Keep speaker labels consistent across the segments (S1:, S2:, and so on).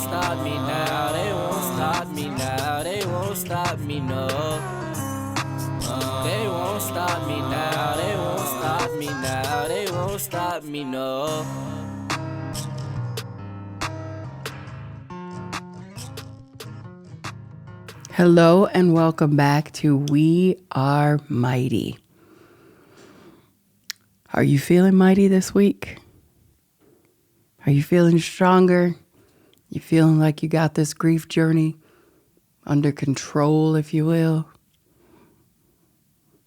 S1: stop me now, they won't stop me now, they won't stop me, no. They won't stop me now, they won't stop me now, they won't stop me, no.
S2: Hello and welcome back to We Are Mighty. Are you feeling mighty this week? Are you feeling stronger? You feeling like you got this grief journey under control, if you will?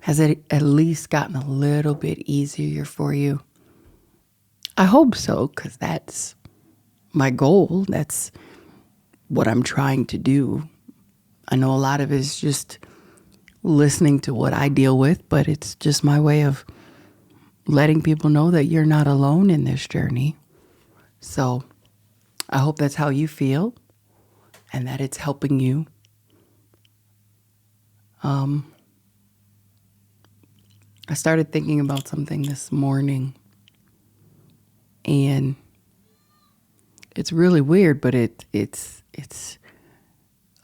S2: Has it at least gotten a little bit easier for you? I hope so, because that's my goal. That's what I'm trying to do. I know a lot of it is just listening to what I deal with, but it's just my way of letting people know that you're not alone in this journey. So I hope that's how you feel and that it's helping you. I started thinking about something this morning, and it's really weird, but it's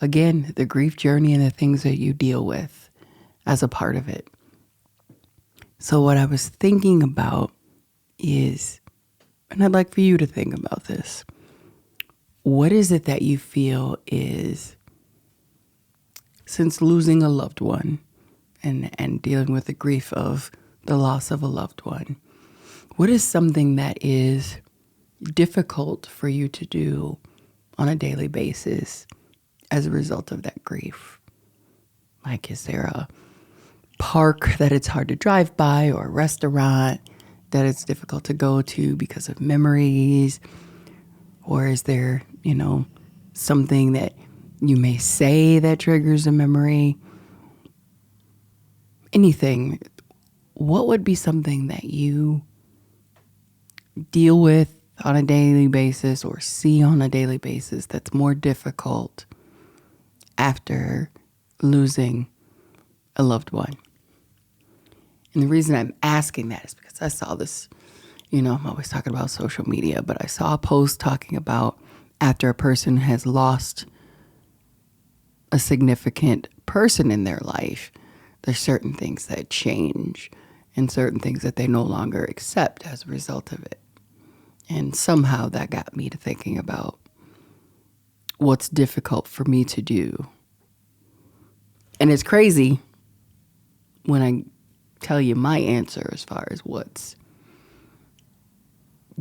S2: again, the grief journey and the things that you deal with as a part of it. So what I was thinking about is, and I'd like for you to think about this, what is it that you feel is, since losing a loved one and dealing with the grief of the loss of a loved one, what is something that is difficult for you to do on a daily basis as a result of that grief? Like, is there a park that it's hard to drive by, or a restaurant that it's difficult to go to because of memories? Or is there, something that you may say that triggers a memory? Anything. What would be something that you deal with on a daily basis or see on a daily basis that's more difficult after losing a loved one? And the reason I'm asking that is because I saw this, I'm always talking about social media, but I saw a post talking about after a person has lost a significant person in their life, there's certain things that change and certain things that they no longer accept as a result of it. And somehow that got me to thinking about what's difficult for me to do. And it's crazy when I tell you my answer as far as what's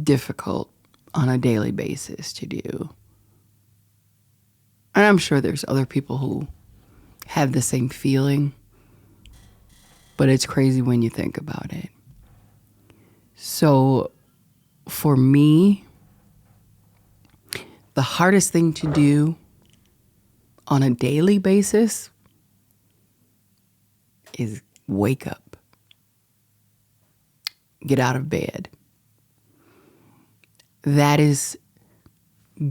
S2: difficult on a daily basis to do. And I'm sure there's other people who have the same feeling, but it's crazy when you think about it. So for me, the hardest thing to do on a daily basis is wake up. Get out of bed. That is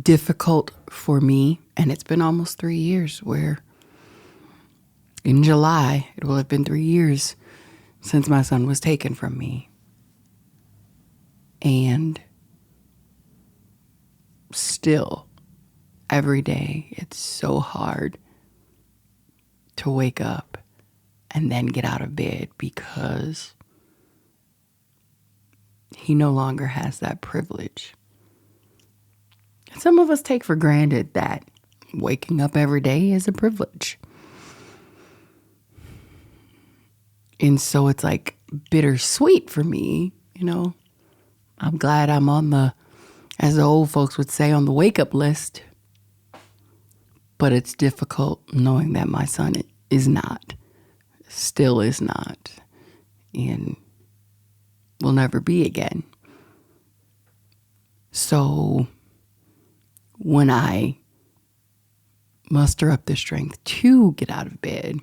S2: difficult for me, and it's been almost 3 years, where in July, it will have been 3 years since my son was taken from me. And still, every day, it's so hard to wake up and then get out of bed, because he no longer has that privilege. And some of us take for granted that waking up every day is a privilege. And so it's like bittersweet for me, I'm glad I'm on the, as the old folks would say, on the wake up list. But it's difficult knowing that my son is not, still is not, and will never be again. So when I muster up the strength to get out of bed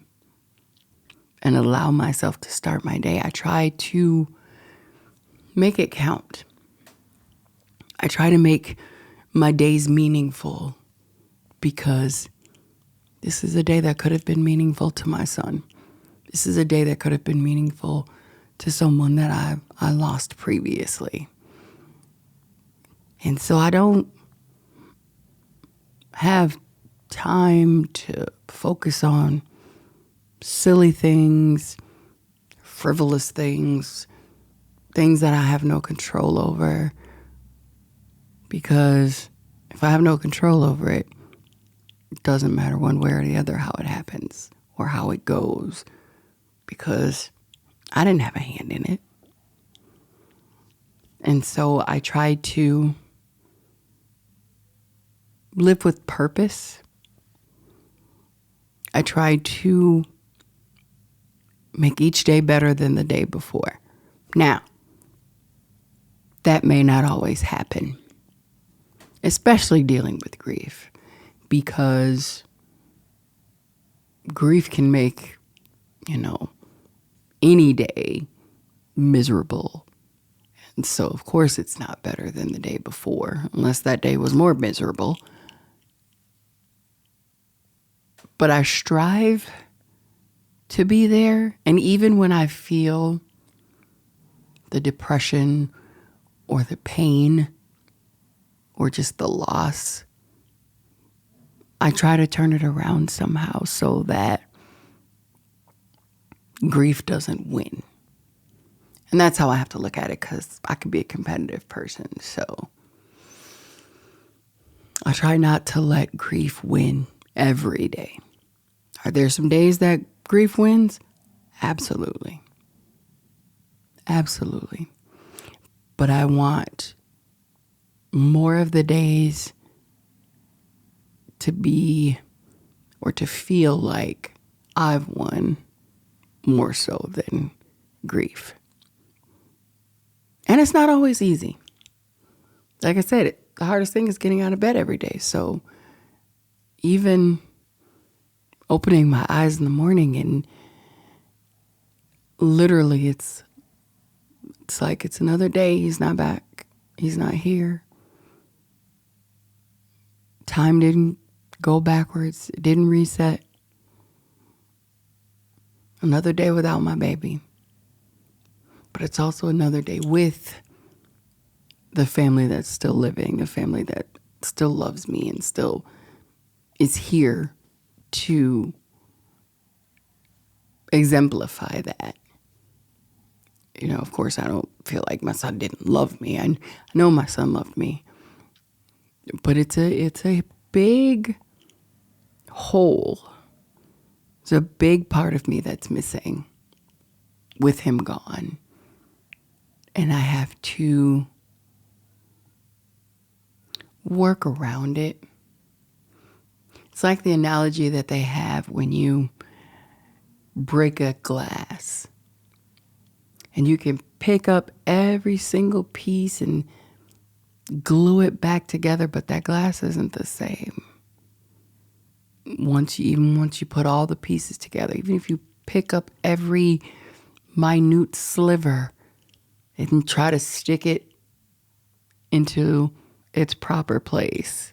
S2: and allow myself to start my day, I try to make it count. I try to make my days meaningful, because this is a day that could have been meaningful to my son. This is a day that could have been meaningful to someone that I lost previously. And so I don't have time to focus on silly things, frivolous things, things that I have no control over. Because if I have no control over it, it doesn't matter one way or the other how it happens or how it goes, because I didn't have a hand in it. And so I try to live with purpose. I try to make each day better than the day before. Now, that may not always happen, especially dealing with grief, because grief can make, any day miserable. And so, of course, it's not better than the day before, unless that day was more miserable. But I strive to be there. And even when I feel the depression or the pain or just the loss, I try to turn it around somehow so that grief doesn't win. And that's how I have to look at it, because I can be a competitive person. So I try not to let grief win every day. Are there some days that grief wins? Absolutely. Absolutely. But I want more of the days to be or to feel like I've won more so than grief. And it's not always easy. Like I said, the hardest thing is getting out of bed every day. So even opening my eyes in the morning and literally it's like it's another day. He's not back. He's not here. Time didn't go backwards. It didn't reset. Another day without my baby. But it's also another day with the family that's still living, the family that still loves me and still is here to exemplify that. Of course, I don't feel like my son didn't love me. I know my son loved me. But it's a big hole. It's a big part of me that's missing with him gone. And I have to work around it. It's like the analogy that they have when you break a glass. And you can pick up every single piece and glue it back together, but that glass isn't the same. Once you put all the pieces together, even if you pick up every minute sliver and try to stick it into its proper place,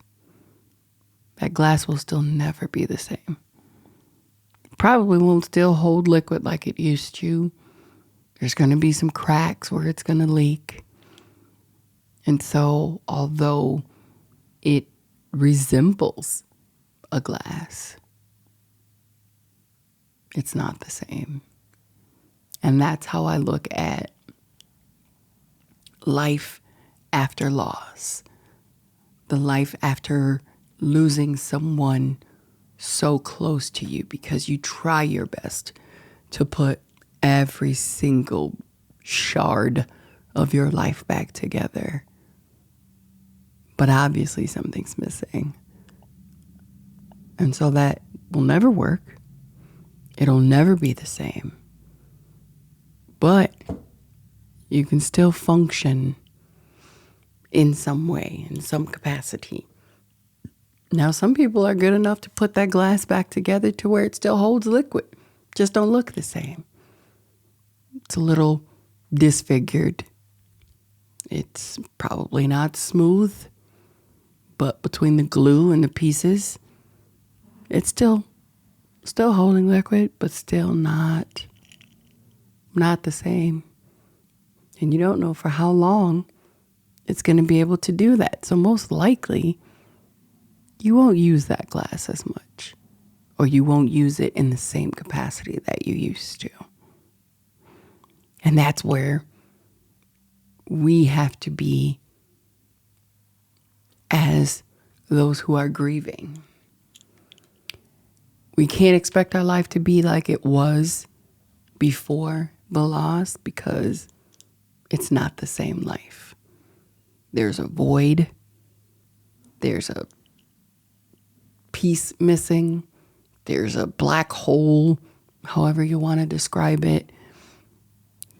S2: that glass will still never be the same. Probably won't still hold liquid like it used to. There's going to be some cracks where it's going to leak. And so, although it resembles a glass, it's not the same. And that's how I look at life after loss. The life after losing someone so close to you, because you try your best to put every single shard of your life back together. But obviously something's missing. And so that will never work. It'll never be the same. But you can still function in some way, in some capacity. Now, some people are good enough to put that glass back together to where it still holds liquid. Just don't look the same. It's a little disfigured. It's probably not smooth, but between the glue and the pieces, it's still holding liquid, but still not the same. And you don't know for how long it's going to be able to do that. So most likely, you won't use that glass as much, or you won't use it in the same capacity that you used to. And that's where we have to be as those who are grieving. We can't expect our life to be like it was before the loss, because it's not the same life. There's a void. There's a piece missing. There's a black hole, however you want to describe it,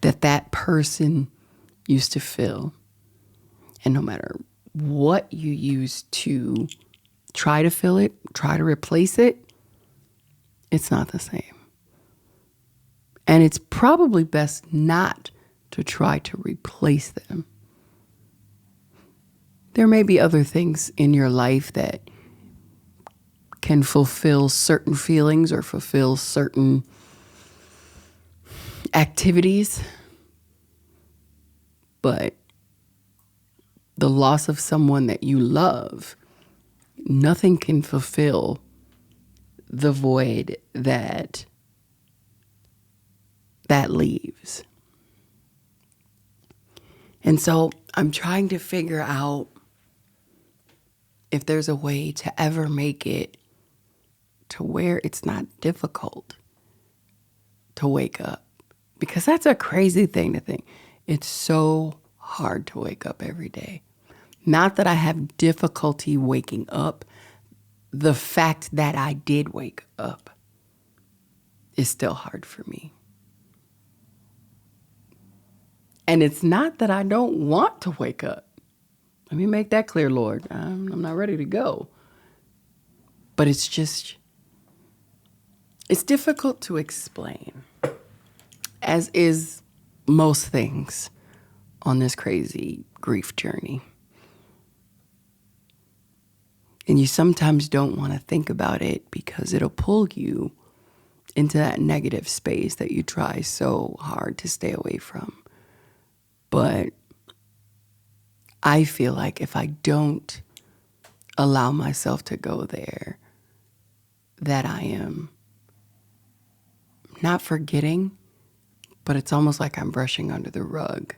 S2: that person used to fill. And no matter what you use to try to fill it, try to replace it, it's not the same. And it's probably best not to try to replace them. There may be other things in your life that can fulfill certain feelings or fulfill certain activities, but the loss of someone that you love, nothing can fulfill the void that leaves. And so I'm trying to figure out if there's a way to ever make it to where it's not difficult to wake up. Because that's a crazy thing to think. It's so hard to wake up every day. Not that I have difficulty waking up. The fact that I did wake up is still hard for me. And it's not that I don't want to wake up. Let me make that clear, Lord. I'm not ready to go. But it's difficult to explain, as is most things on this crazy grief journey. And you sometimes don't want to think about it because it'll pull you into that negative space that you try so hard to stay away from. But I feel like if I don't allow myself to go there, that I am not forgetting, but it's almost like I'm brushing under the rug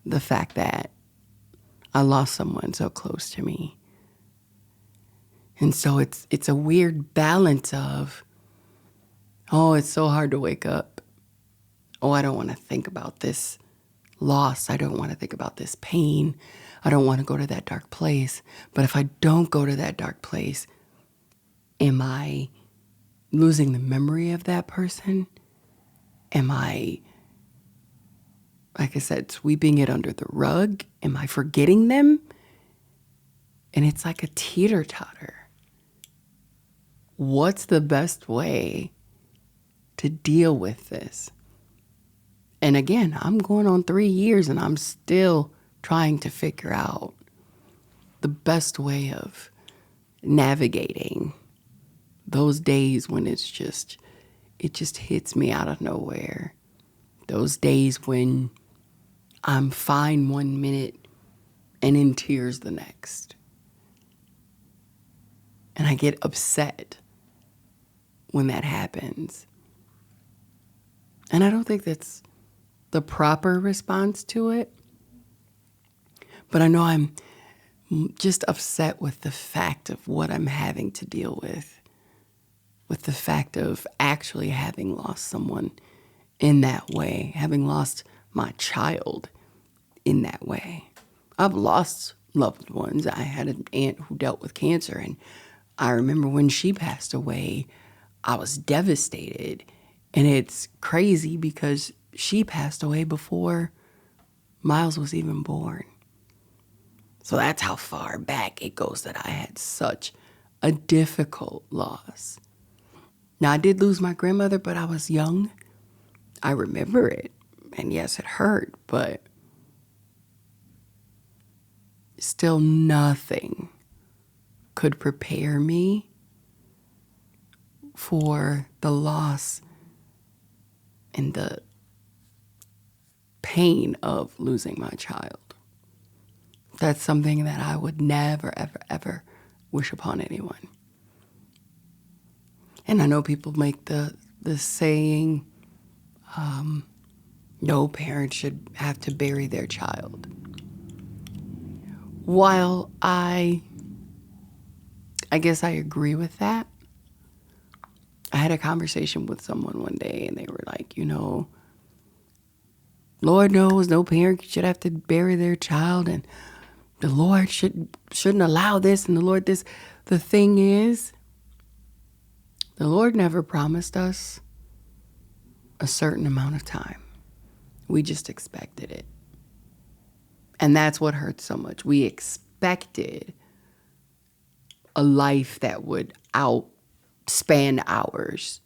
S2: the fact that I lost someone so close to me. And so it's a weird balance of, oh, it's so hard to wake up. Oh, I don't want to think about this loss. I don't want to think about this pain. I don't want to go to that dark place. But if I don't go to that dark place, am I losing the memory of that person? Am I, like I said, sweeping it under the rug? Am I forgetting them? And it's like a teeter-totter. What's the best way to deal with this? And again, I'm going on 3 years and I'm still trying to figure out the best way of navigating those days when it just hits me out of nowhere. Those days when I'm fine 1 minute and in tears the next. And I get upset when that happens. And I don't think that's the proper response to it. But I know I'm just upset with the fact of what I'm having to deal with the fact of actually having lost someone in that way, having lost my child in that way. I've lost loved ones. I had an aunt who dealt with cancer, and I remember when she passed away, I was devastated. And it's crazy because she passed away before Miles was even born. So that's how far back it goes that I had such a difficult loss. Now, I did lose my grandmother, but I was young. I remember it. And yes, it hurt, but still nothing could prepare me for the loss and the pain of losing my child. That's something that I would never, ever, ever wish upon anyone. And I know people make the saying, no parent should have to bury their child. While I guess I agree with that, I had a conversation with someone one day and they were like, Lord knows no parent should have to bury their child, and the Lord shouldn't allow this, and the Lord this. The thing is, the Lord never promised us a certain amount of time. We just expected it. And that's what hurts so much. We expected a life that would outspan ours.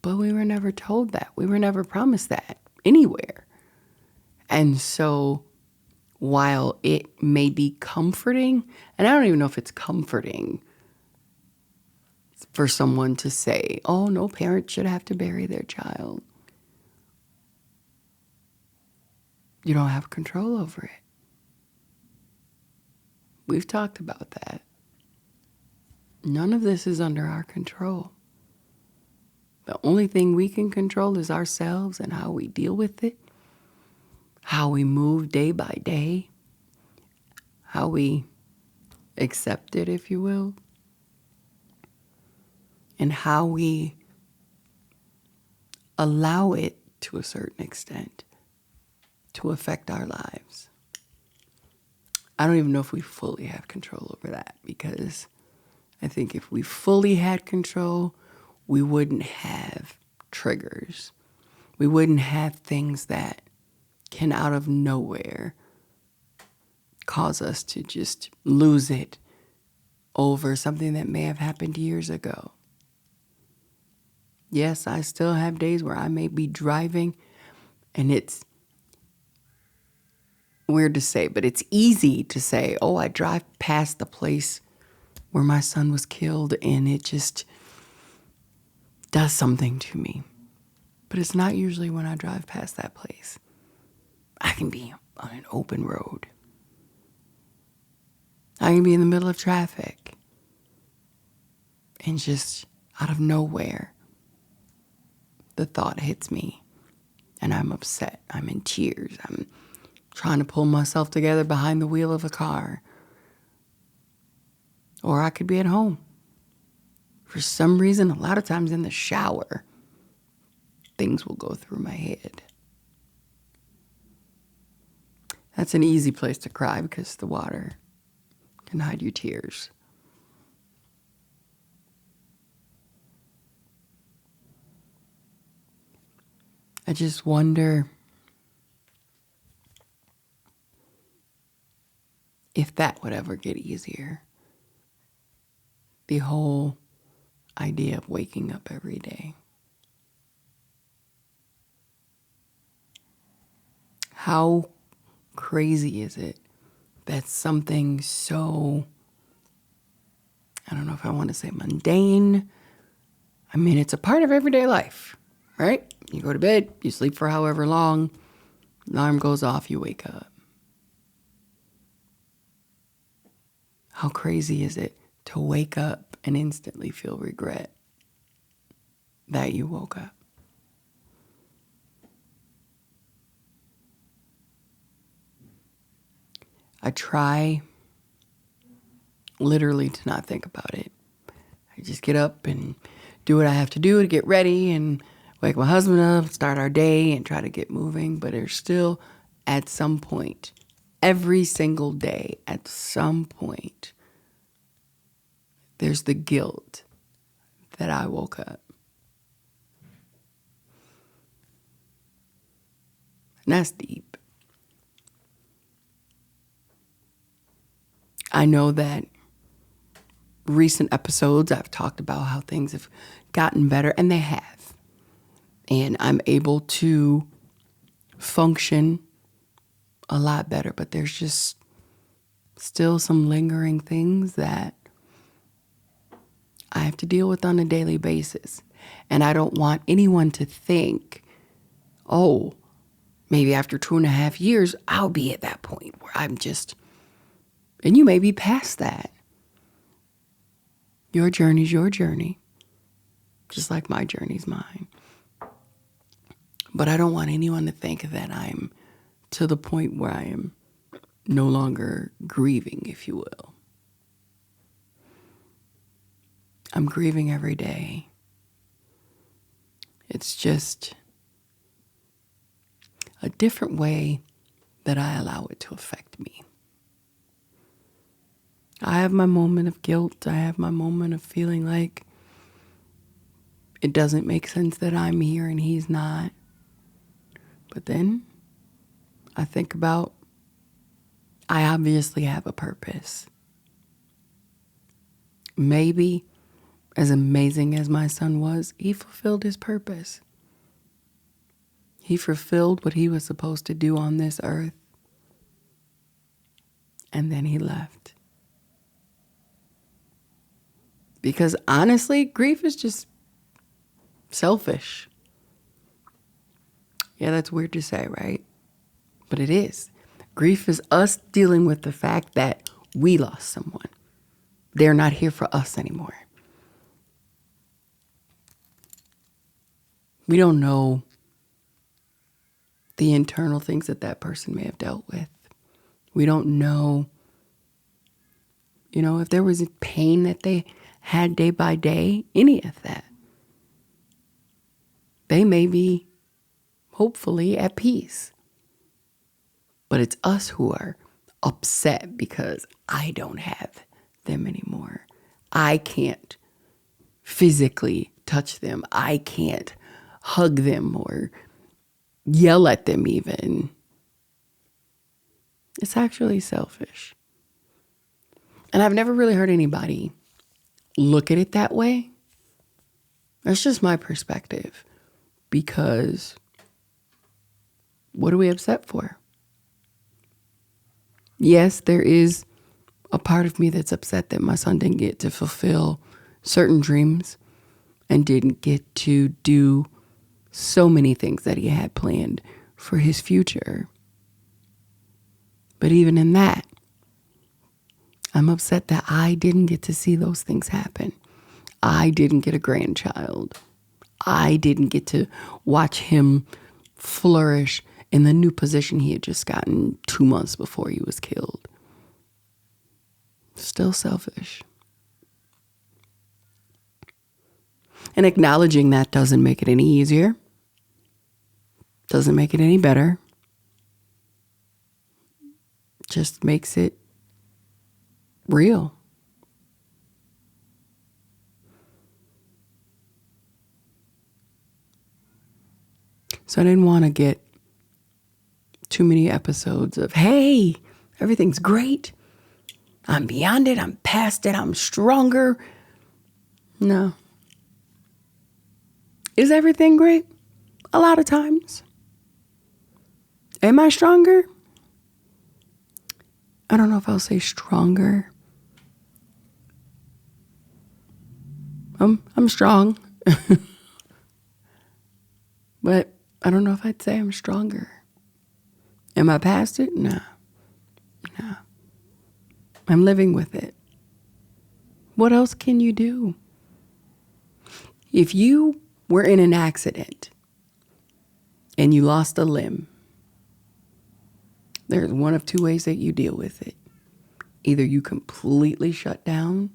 S2: But we were never told that. We were never promised that anywhere. And so while it may be comforting, and I don't even know if it's comforting for someone to say, oh, no parent should have to bury their child. You don't have control over it. We've talked about that. None of this is under our control. The only thing we can control is ourselves and how we deal with it, how we move day by day, how we accept it, if you will, and how we allow it to a certain extent to affect our lives. I don't even know if we fully have control over that, because I think if we fully had control, we wouldn't have triggers. We wouldn't have things that can out of nowhere cause us to just lose it over something that may have happened years ago. Yes, I still have days where I may be driving and it's weird to say, but it's easy to say, oh, I drive past the place where my son was killed and it just does something to me. But it's not usually when I drive past that place. I can be on an open road. I can be in the middle of traffic. And just out of nowhere, the thought hits me. And I'm upset. I'm in tears. I'm trying to pull myself together behind the wheel of a car. Or I could be at home. For some reason, a lot of times in the shower, things will go through my head. That's an easy place to cry because the water can hide your tears. I just wonder if that would ever get easier. The whole idea of waking up every day. How crazy is it that something so, I don't know if I want to say mundane. I mean, it's a part of everyday life, right? You go to bed, you sleep for however long, alarm goes off, you wake up. How crazy is it to wake up and instantly feel regret that you woke up? I try literally to not think about it. I just get up and do what I have to do to get ready and wake my husband up, start our day and try to get moving. But there's still at some point, every single day, at some point, there's the guilt that I woke up. And that's deep. I know that recent episodes I've talked about how things have gotten better, and they have. And I'm able to function a lot better, but there's just still some lingering things that I have to deal with on a daily basis. And I don't want anyone to think, oh, maybe after 2.5 years, I'll be at that point where I'm just And you may be past that. Your journey's your journey, just like my journey's mine. But I don't want anyone to think that I'm to the point where I am no longer grieving, if you will. I'm grieving every day. It's just a different way that I allow it to affect me. I have my moment of guilt. I have my moment of feeling like it doesn't make sense that I'm here and he's not. But then I think about, I obviously have a purpose. Maybe, as amazing as my son was, he fulfilled his purpose. He fulfilled what he was supposed to do on this earth. And then he left. Because honestly, grief is just selfish. Yeah, that's weird to say, right? But it is. Grief is us dealing with the fact that we lost someone. They're not here for us anymore. We don't know the internal things that that person may have dealt with. We don't know, if there was pain that they had day by day, any of that. They may be, hopefully, at peace. But it's us who are upset because I don't have them anymore. I can't physically touch them. I can't hug them or yell at them even. It's actually selfish. And I've never really heard anybody look at it that way. That's just my perspective. Because what are we upset for? Yes, there is a part of me that's upset that my son didn't get to fulfill certain dreams and didn't get to do so many things that he had planned for his future. But even in that, I'm upset that I didn't get to see those things happen. I didn't get a grandchild. I didn't get to watch him flourish in the new position he had just gotten 2 months before he was killed. Still selfish. And acknowledging that doesn't make it any easier. Doesn't make it any better. Just makes it real. So I didn't want to get too many episodes of, hey, everything's great. I'm beyond it. I'm past it. I'm stronger. No. Is everything great? A lot of times. Am I stronger? I don't know if I'll say stronger. I'm strong. But I don't know if I'd say I'm stronger. Am I past it? No. I'm living with it. What else can you do? If you were in an accident and you lost a limb, there's one of two ways that you deal with it. Either you completely shut down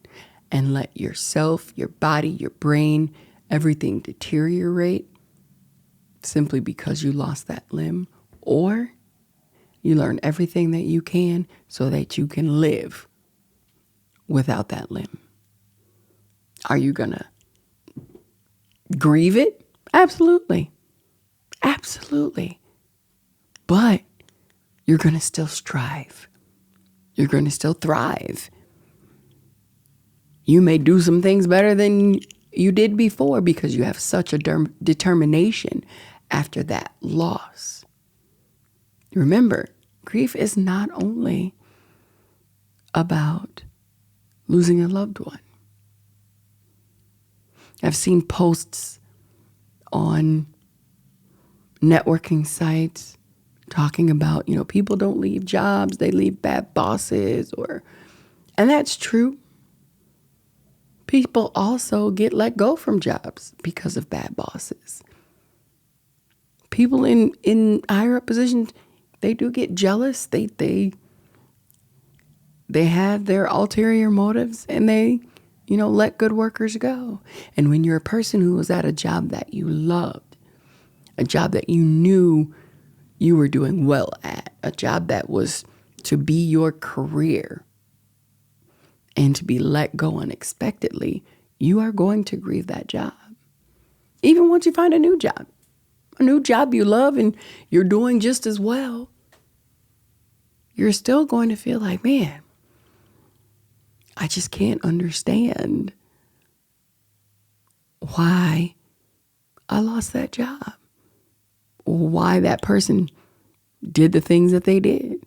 S2: and let yourself, your body, your brain, everything deteriorate simply because you lost that limb, or you learn everything that you can so that you can live without that limb. Are you gonna grieve it? Absolutely. Absolutely. But you're gonna still strive. You're gonna still thrive. You may do some things better than you did before because you have such a determination after that loss. Remember, grief is not only about losing a loved one. I've seen posts on networking sites talking about, people don't leave jobs, they leave bad bosses, and that's true. People also get let go from jobs because of bad bosses. People in higher up positions, they do get jealous. They have their ulterior motives, and they, let good workers go. And when you're a person who was at a job that you loved, a job that you knew you were doing well at, a job that was to be your career, and to be let go unexpectedly, you are going to grieve that job. Even once you find a new job you love and you're doing just as well, you're still going to feel like, man, I just can't understand why I lost that job, why that person did the things that they did.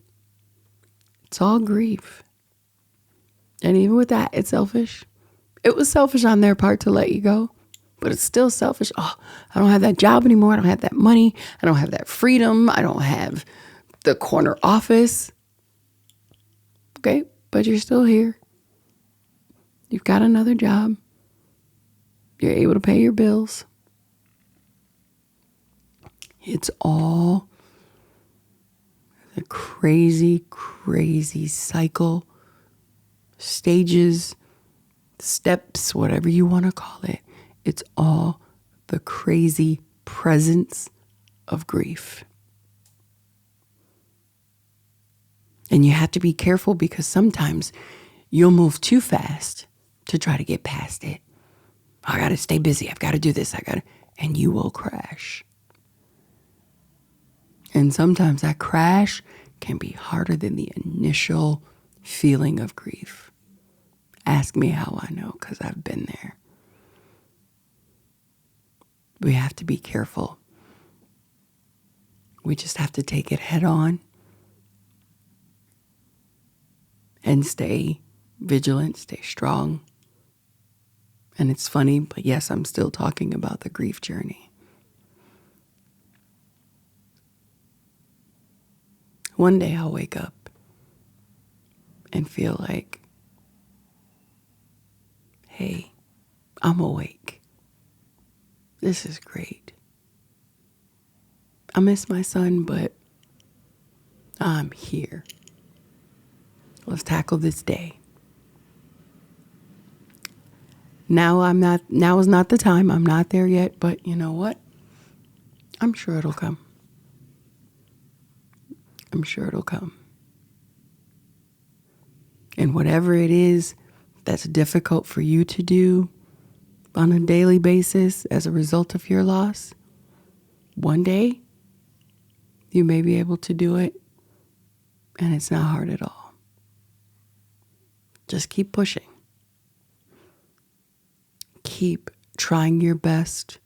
S2: It's all grief. And even with that, it's selfish. It was selfish on their part to let you go, but it's still selfish. Oh, I don't have that job anymore. I don't have that money. I don't have that freedom. I don't have the corner office. Okay, but you're still here. You've got another job. You're able to pay your bills. It's all the crazy, crazy cycle, stages, steps, whatever you want to call it. It's all the crazy presence of grief. And you have to be careful, because sometimes you'll move too fast to try to get past it. I got to stay busy. I've got to do this. And you will crash. And sometimes that crash can be harder than the initial feeling of grief. Ask me how I know, because I've been there. We have to be careful. We just have to take it head on and stay vigilant, stay strong. And it's funny, but yes, I'm still talking about the grief journey. One day I'll wake up and feel like, hey, I'm awake. This is great. I miss my son, but I'm here. Let's tackle this day. Now is not the time. I'm not there yet, but you know what? I'm sure it'll come. I'm sure it'll come. And whatever it is that's difficult for you to do on a daily basis as a result of your loss, one day you may be able to do it, and it's not hard at all. Just keep pushing. Keep trying your best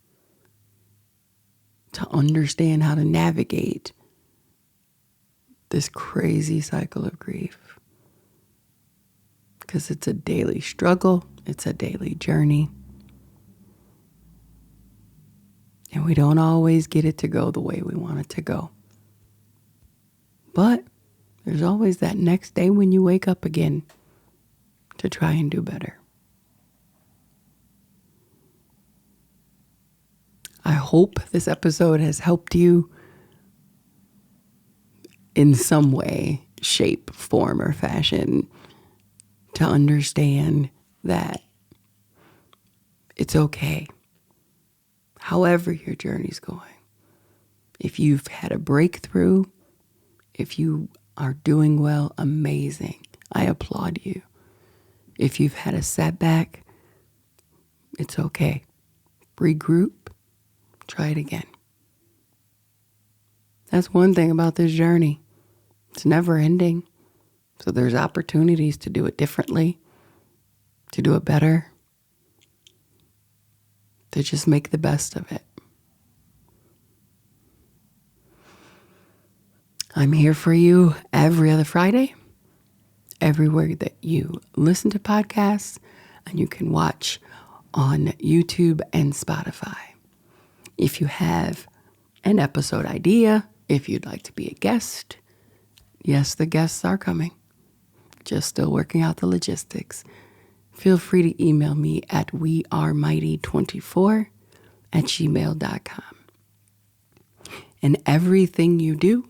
S2: to understand how to navigate this crazy cycle of grief. Because it's a daily struggle. It's a daily journey. And we don't always get it to go the way we want it to go. But there's always that next day when you wake up again to try and do better. I hope this episode has helped you in some way, shape, form, or fashion to understand that it's okay. However your journey's going. If you've had a breakthrough, if you are doing well, amazing. I applaud you. If you've had a setback, it's okay. Regroup, try it again. That's one thing about this journey. It's never ending. So there's opportunities to do it differently, to do it better, to just make the best of it. I'm here for you every other Friday, everywhere that you listen to podcasts, and you can watch on YouTube and Spotify. If you have an episode idea, If you'd like to be a guest, yes, the guests are coming. Just still working out the logistics. Feel free to email me at wearemighty24@gmail.com. And everything you do,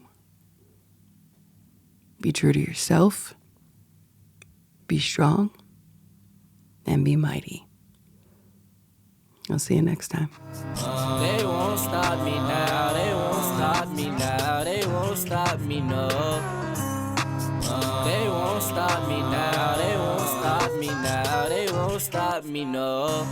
S2: be true to yourself, be strong, and be mighty. I'll see you next time.
S1: They won't stop me now, they won't stop me now, they won't stop me, no. They won't stop me now, they won't stop me now, they won't stop me, no.